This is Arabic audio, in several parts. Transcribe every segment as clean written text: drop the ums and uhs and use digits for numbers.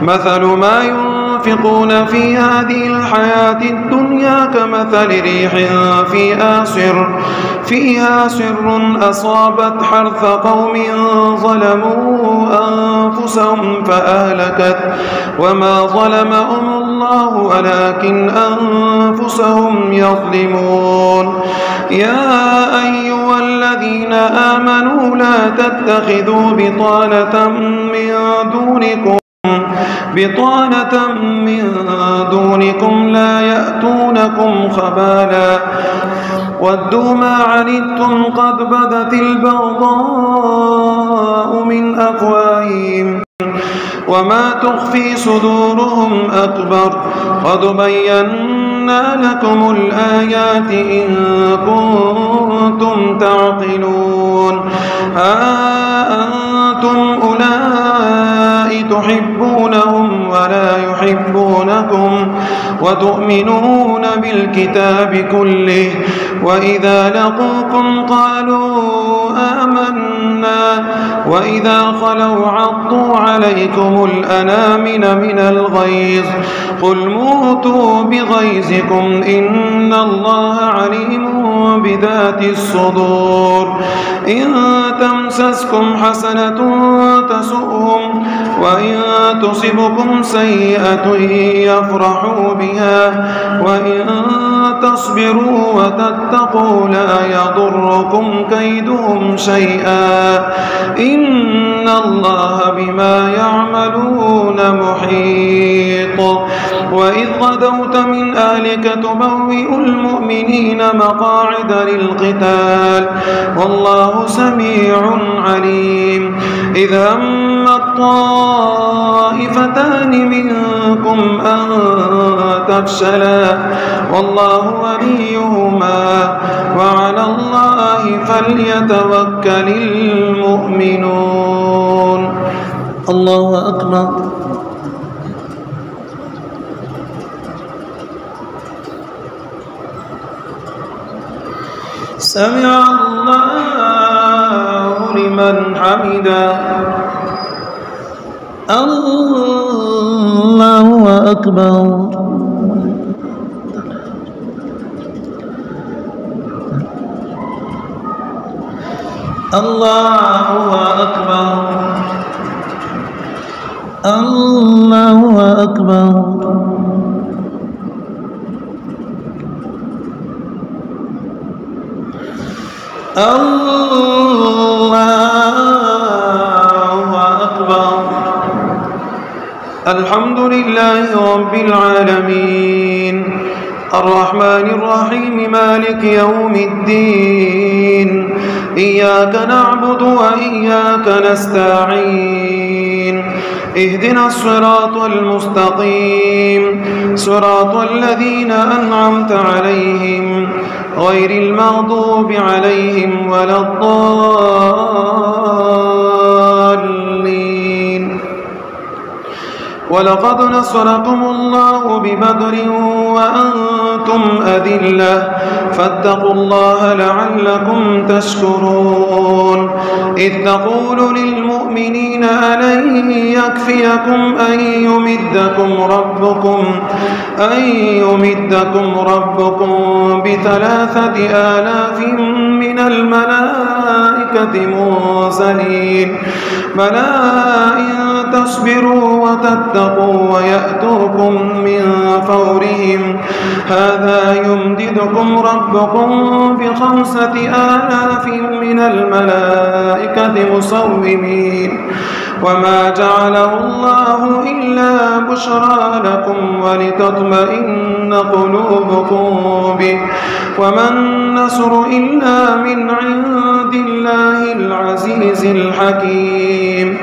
مثل ما ينفقون في هذه الحياة الدنيا كمثل ريح فيها سر أصابت حرث قوم ظلموا أنفسهم فأهلكت وما ظلمهم الله ولكن أنفسهم يظلمون. يا أيها الذين آمنوا لا تتخذوا بطانة من دونكم لا يأتونكم خبالا ودوا ما عنتم قد بدت البغضاء من أفواههم وما تخفي صدورهم أكبر قد بينا لكم الآيات إن كنتم تعقلون. ها أنتم أولئك تحبونهم ولا يحبونكم وتؤمنون بالكتاب كله وإذا لقوكم قالوا آمنا وإذا خلوا عضوا عليكم الأنامل من الغيظ قل موتوا بغيظكم إن الله عليم بذات الصدور. إن تمسسكم حسنة تسؤهم وإن تصبكم سيئة يفرحوا بها وإن تصبروا وتتقوا لا يضركم كيدهم شيئا إن الله بما يعملون محيط. وإذ غدوت من أهلك تبوئ المؤمنين مقاعد للقتال والله سميع عليم. إذ هم الطائفتان منكم أن تفشلا والله وليهما وعلى الله فليتوكل المؤمنون. الله أكبر. سمع الله لمن حمده. الله أكبر. الله أكبر. الله أكبر. الله أكبر. الحمد لله رب العالمين الرحمن الرحيم مالك يوم الدين إياك نعبد وإياك نستعين اهدنا الصراط المستقيم صراط الذين أنعمت عليهم غير المغضوب عليهم ولا الضالين. ولقد نصركم الله ببدر وأنتم أذلة فاتقوا الله لعلكم تشكرون. إذ تقول للمؤمنين ألن يكفيكم أن يمدكم ربكم ب3,000 من الملائكة منزلين بلى إن تصبروا وتتقوا ويأتوكم من فورهم هذا يمددكم ربكم ب5,000 من الملائكة مسومين وما جعله الله إلا بشرى لكم ولتطمئن قلوبكم به وما النصر إلا من عند الله العزيز الحكيم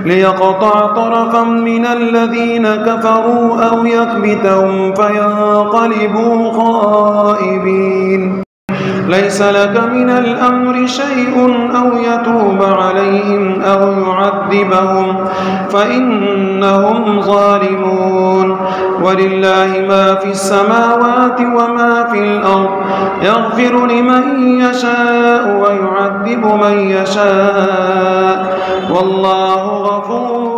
ليقطع طرفا من الذين كفروا أو يكبتهم فينقلبوا خائبين. ليس لك من الأمر شيء أو يتوب عليهم أو يعذبهم فإنهم ظالمون. ولله ما في السماوات وما في الأرض يغفر لمن يشاء ويعذب من يشاء والله غفور